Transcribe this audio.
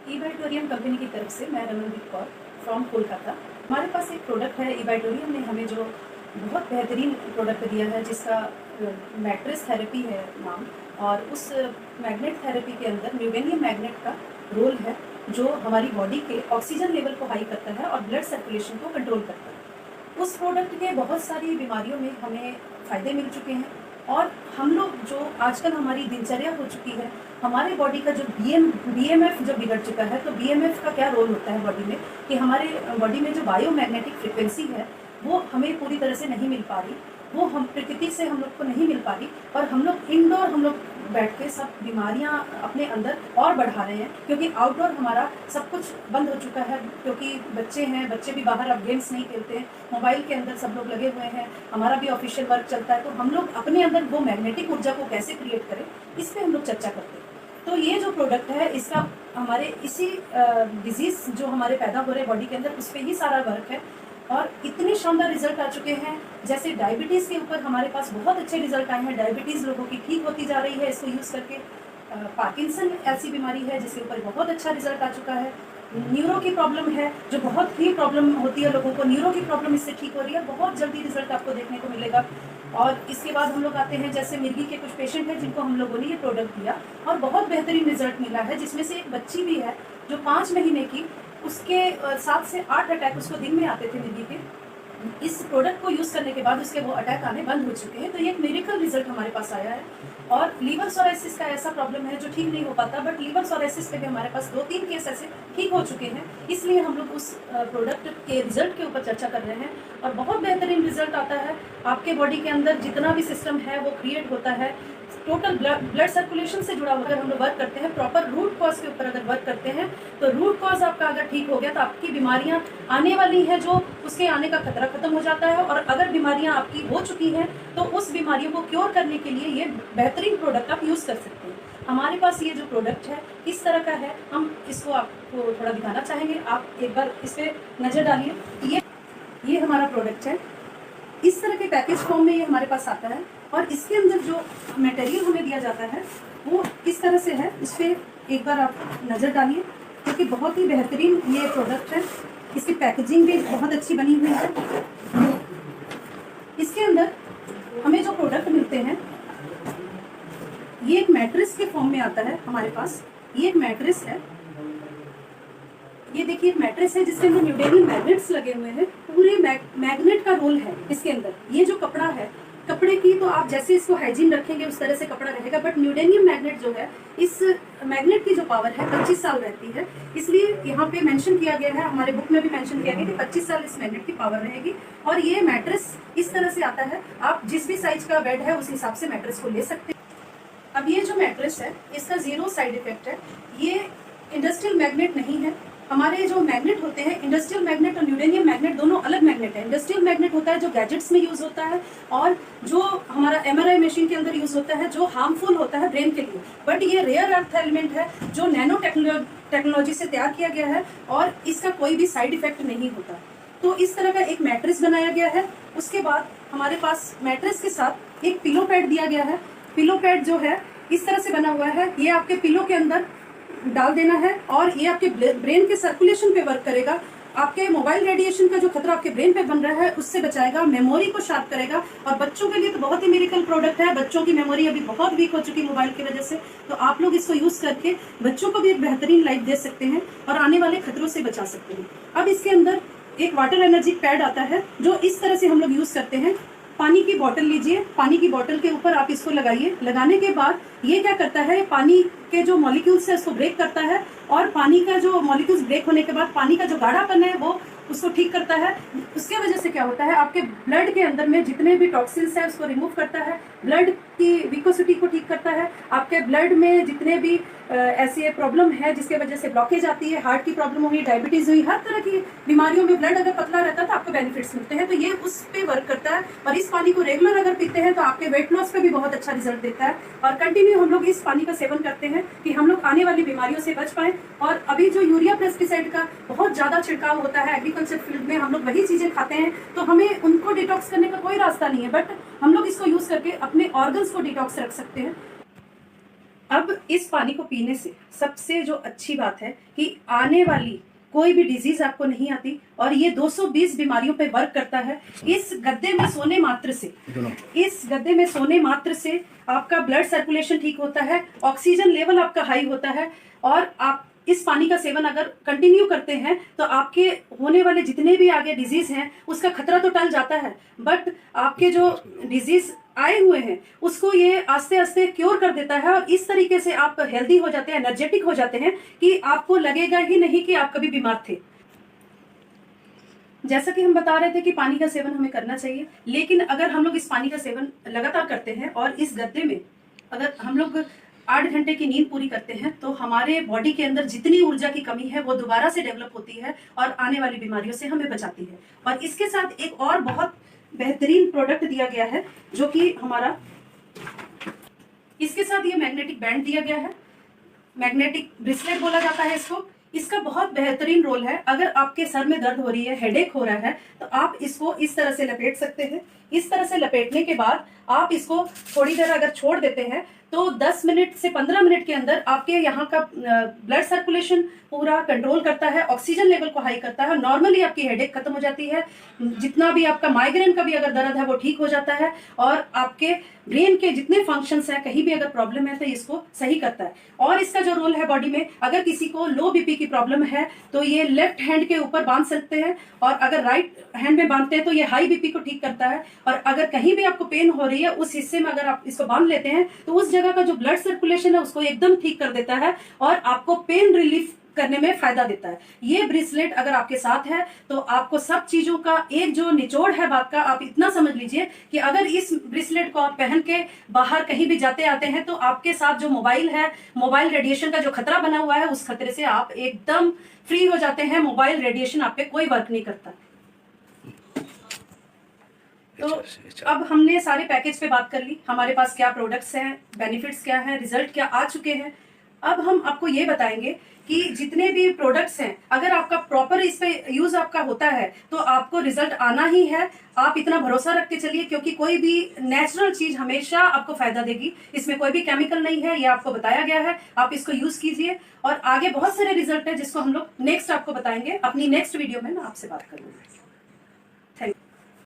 ईबाइटोरियम company की तरफ से मैं रमनदीप कौर फ्रॉम कोलकाता। हमारे पास एक प्रोडक्ट है, ईबाइटोरियम ने हमें जो बहुत बेहतरीन प्रोडक्ट दिया है जिसका मैट्रेस थेरेपी है नाम, और उस मैग्नेट थेरेपी के अंदर न्यूडेनियम मैग्नेट का रोल है जो हमारी बॉडी के ऑक्सीजन लेवल को हाई करता है और ब्लड सर्कुलेशन को कंट्रोल करता है। उस प्रोडक्ट के बहुत सारी बीमारियों में हमें फ़ायदे मिल चुके हैं और हम लोग जो आजकल हमारी दिनचर्या हो चुकी है, हमारे बॉडी का जो बीएमएफ जो बिगड़ चुका है, तो बीएमएफ का क्या रोल होता है बॉडी में कि हमारे बॉडी में जो बायोमैग्नेटिक फ्रिक्वेंसी है वो हमें पूरी तरह से नहीं मिल पा रही, वो हम प्रकृति से हम लोग को नहीं मिल पा रही, और हम लोग इंडोर हम लोग बैठ के सब बीमारियां अपने अंदर और बढ़ा रहे हैं क्योंकि आउटडोर हमारा सब कुछ बंद हो चुका है। क्योंकि बच्चे हैं, बच्चे भी बाहर अब गेम्स नहीं खेलते हैं, मोबाइल के अंदर सब लोग लगे हुए हैं, हमारा भी ऑफिशियल वर्क चलता है, तो हम लोग अपने अंदर वो मैग्नेटिक ऊर्जा को कैसे क्रिएट करें इस पर हम लोग चर्चा करते हैं। तो ये जो प्रोडक्ट है इसका हमारे इसी डिजीज़ जो हमारे पैदा हो रहे हैं बॉडी के अंदर उस पर ही सारा वर्क है और इतने शानदार रिजल्ट आ चुके हैं। जैसे डायबिटीज़ के ऊपर हमारे पास बहुत अच्छे रिजल्ट आए हैं, डायबिटीज़ लोगों की ठीक होती जा रही है इसको यूज़ करके। पार्किंसन ऐसी बीमारी है जिसके ऊपर बहुत अच्छा रिजल्ट आ चुका है। न्यूरो की प्रॉब्लम है जो बहुत ही प्रॉब्लम होती है लोगों को, न्यूरो की प्रॉब्लम इससे ठीक हो रही है, बहुत जल्दी रिजल्ट आपको देखने को मिलेगा। और इसके बाद हम लोग आते हैं जैसे मिर्गी के कुछ पेशेंट हैं जिनको हम लोगों ने ये प्रोडक्ट दिया और बहुत बेहतरीन रिजल्ट मिला है, जिसमें से एक बच्ची भी है जो 5 महीने की, उसके 7 से 8 अटैक उसको दिन में आते थे मिर्गी के। इस प्रोडक्ट को यूज़ करने के बाद उसके वो अटैक आने बंद हो चुके हैं। तो ये एक मिरेकल रिजल्ट हमारे पास आया है। और लीवर सोराइसिस का ऐसा प्रॉब्लम है जो ठीक नहीं हो पाता, बट लीवर सोराइसिस पे भी हमारे पास 2-3 केस ऐसे ठीक हो चुके हैं। इसलिए हम लोग उस प्रोडक्ट के रिजल्ट के ऊपर चर्चा कर रहे हैं और बहुत बेहतरीन रिजल्ट आता है। आपके बॉडी के अंदर जितना भी सिस्टम है वो क्रिएट होता है, टोटल ब्लड सर्कुलेशन से जुड़ा हुआ। अगर हम लोग वर्क करते हैं प्रॉपर रूट कॉज के ऊपर, अगर वर्क करते हैं तो रूट कॉज आपका अगर ठीक हो गया तो आपकी बीमारियां आने वाली हैं जो उसके आने का खतरा खत्म हो जाता है। और अगर बीमारियां आपकी हो चुकी हैं तो उस बीमारियों को क्योर करने के लिए ये बेहतरीन प्रोडक्ट आप यूज़ कर सकते हैं। हमारे पास ये जो प्रोडक्ट है किस तरह का है, हम इसको आपको थोड़ा दिखाना चाहेंगे। आप एक बार इस पर नज़र डालिए। ये हमारा प्रोडक्ट है, इस तरह के पैकेज फॉर्म में ये हमारे पास आता है और इसके अंदर जो मटेरियल हमें दिया जाता है वो इस तरह से है। इस पर एक बार आप नज़र डालिए क्योंकि बहुत ही बेहतरीन ये प्रोडक्ट है। इसकी पैकेजिंग भी बहुत अच्छी बनी हुई है। इसके अंदर हमें जो प्रोडक्ट मिलते हैं ये एक मैट्रेस के फॉर्म में आता है हमारे पास। ये एक मैट्रेस है, ये देखिए एक मैट्रेस है जिसके अंदर न्यूडेनियम मैग्नेट्स लगे हुए हैं। पूरे मैग्नेट का रोल है इसके अंदर। ये जो कपड़ा है, कपड़े की तो आप जैसे इसको हाइजीन रखेंगे उस तरह से कपड़ा रहेगा, बट न्यूडेनियम मैग्नेट जो है, इस मैग्नेट की जो पावर है 25 साल रहती है। इसलिए यहाँ पे मेंशन किया गया है, हमारे बुक में भी मेंशन किया गया कि 25 साल इस मैग्नेट की पावर रहेगी। और ये मैट्रेस इस तरह से आता है, आप जिस भी साइज का बेड है उस हिसाब से मैट्रेस को ले सकते हैं। अब ये जो मैट्रेस है इसका 0 साइड इफेक्ट है। ये इंडस्ट्रियल मैग्नेट नहीं है। हमारे जो मैग्नेट होते हैं, इंडस्ट्रियल मैग्नेट और न्यूडेनियम मैग्नेट दोनों अलग मैग्नेट है। इंडस्ट्रियल मैग्नेट होता है जो गैजेट्स में यूज होता है और जो हमारा एमआरआई मशीन के अंदर यूज होता है, जो हार्मफुल होता है ब्रेन के लिए। बट ये रेयर अर्थ एलिमेंट है जो नैनो टेक्नोलॉजी से तैयार किया गया है और इसका कोई भी साइड इफेक्ट नहीं होता। तो इस तरह का एक मैट्रेस बनाया गया है। उसके बाद हमारे पास मैट्रेस के साथ एक पिलो पैड दिया गया है। पिलो पैड जो है इस तरह से बना हुआ है, ये आपके पिलो के अंदर डाल देना है और ये आपके ब्रेन के सर्कुलेशन पे वर्क करेगा। आपके मोबाइल रेडिएशन का जो खतरा आपके ब्रेन पे बन रहा है उससे बचाएगा, मेमोरी को शार्प करेगा। और बच्चों के लिए तो बहुत ही मिरेकल प्रोडक्ट है। बच्चों की मेमोरी अभी बहुत वीक हो चुकी है मोबाइल की वजह से, तो आप लोग इसको यूज करके बच्चों को भी एक बेहतरीन लाइफ दे सकते हैं और आने वाले खतरों से बचा सकते हैं। अब इसके अंदर एक वाटर एनर्जी पैड आता है जो इस तरह से हम लोग यूज करते हैं। पानी की बोतल लीजिए, पानी की बोतल के ऊपर आप इसको लगाइए। लगाने के बाद ये क्या करता है, पानी के जो मॉलिक्यूल्स है उसको ब्रेक करता है और पानी का जो मॉलिक्यूल्स ब्रेक होने के बाद पानी का जो गाढ़ापन है वो उसको ठीक करता है। उसके वजह से क्या होता है, आपके ब्लड के अंदर में जितने भी टॉक्सिन्स है उसको रिमूव करता है, ब्लड की विकोसिटी को ठीक करता है। आपके ब्लड में जितने भी ऐसी प्रॉब्लम है जिसके वजह से ब्लॉकेज आती है, हार्ट की प्रॉब्लम हुई, डायबिटीज हुई, हर तरह की बीमारियों में ब्लड अगर पतला रहता है तो आपको बेनिफिट्स मिलते हैं। तो ये उस पे वर्क करता है। और इस पानी को रेगुलर अगर पीते हैं तो आपके वेट लॉस पे भी बहुत अच्छा रिजल्ट देता है। और कंटिन्यू हम लोग इस पानी का सेवन करते हैं कि हम लोग आने वाली बीमारियों से बच पाएं। और अभी जो यूरिया पेस्टिसाइड का बहुत ज़्यादा छिड़काव होता है एग्रीकल्चर फील्ड में, हम लोग वही चीज़ें खाते हैं, तो हमें उनको डिटॉक्स करने का कोई रास्ता नहीं है। बट हम लोग इसको यूज़ करके अपने ऑर्गन्स को डिटॉक्स रख सकते हैं। अब इस पानी को पीने से सबसे जो अच्छी बात है कि आने वाली कोई भी डिजीज आपको नहीं आती और ये 220 बीमारियों पे वर्क करता है। इस गद्दे में सोने मात्र से आपका ब्लड सर्कुलेशन ठीक होता है, ऑक्सीजन लेवल आपका हाई होता है और आप इस पानी का सेवन अगर कंटिन्यू करते हैं तो आपके होने वाले जितने भी आगे डिजीज हैं उसका खतरा तो टल जाता है, बट आपके जो डिजीज आए हुए हैं उसको ये आस्ते आस्ते क्योर कर देता है और इस तरीके से आप हेल्दी हो जाते हैं, एनर्जेटिक हो जाते हैं कि आपको लगेगा ही नहीं कि आप कभी बीमार थे। जैसा कि हम बता रहे थे कि पानी का सेवन हमें करना चाहिए, लेकिन अगर हम लोग इस पानी का सेवन लगातार करते हैं और इस गद्दे में अगर हम लोग 8 घंटे की नींद पूरी करते हैं तो हमारे बॉडी के अंदर जितनी ऊर्जा की कमी है वो दोबारा से डेवलप होती है और आने वाली बीमारियों से हमें बचाती है। और इसके साथ एक और बहुत बेहतरीन प्रोडक्ट दिया गया है जो कि हमारा, इसके साथ ये मैग्नेटिक बैंड दिया गया है, मैग्नेटिक ब्रेसलेट बोला जाता है इसको। इसका बहुत बेहतरीन रोल है। अगर आपके सर में दर्द हो रही है, हेडेक हो रहा है, तो आप इसको इस तरह से लपेट सकते हैं। इस तरह से लपेटने के बाद आप इसको थोड़ी देर अगर छोड़ देते हैं तो 10 मिनट से 15 मिनट के अंदर आपके यहाँ का ब्लड सर्कुलेशन पूरा कंट्रोल करता है, ऑक्सीजन लेवल को हाई करता है, नॉर्मली आपकी हेडेक खत्म हो जाती है, जितना भी आपका माइग्रेन का भी अगर दर्द है वो ठीक हो जाता है और आपके ब्रेन के जितने फंक्शंस हैं कहीं भी अगर प्रॉब्लम है तो इसको सही करता है। और इसका जो रोल है बॉडी में, अगर किसी को लो बीपी की प्रॉब्लम है तो ये लेफ्ट हैंड के ऊपर बांध सकते हैं और अगर राइट हैंड में बांधते हैं तो ये हाई बीपी को ठीक करता है। और अगर कहीं भी आपको पेन हो रही है उस हिस्से में अगर आप इसको बांध लेते हैं तो उस जगह का जो ब्लड सर्कुलेशन है उसको एकदम ठीक कर देता है और आपको पेन रिलीफ करने में फायदा देता है। ये ब्रेसलेट अगर आपके साथ है तो आपको सब चीजों का एक जो निचोड़ है बात का, आप इतना समझ लीजिए कि अगर इस ब्रेसलेट को आप पहन के बाहर कहीं भी जाते आते हैं तो आपके साथ जो मोबाइल है, मोबाइल रेडिएशन का जो खतरा बना हुआ है उस खतरे से आप एकदम फ्री हो जाते हैं। मोबाइल रेडिएशन आप पे कोई वर्क नहीं करता। तो अब हमने सारे पैकेज पे बात कर ली, हमारे पास क्या प्रोडक्ट्स हैं, बेनिफिट्स क्या हैं, रिजल्ट क्या आ चुके हैं। अब हम आपको ये बताएंगे कि जितने भी प्रोडक्ट्स हैं अगर आपका प्रॉपर इस पे यूज आपका होता है तो आपको रिजल्ट आना ही है। आप इतना भरोसा रख के चलिए क्योंकि कोई भी नेचुरल चीज हमेशा आपको फायदा देगी, इसमें कोई भी केमिकल नहीं है, ये आपको बताया गया है। आप इसको यूज कीजिए और आगे बहुत सारे रिजल्ट है जिसको हम लोग नेक्स्ट आपको बताएंगे। अपनी नेक्स्ट वीडियो में मैं आपसे बात करूंगी।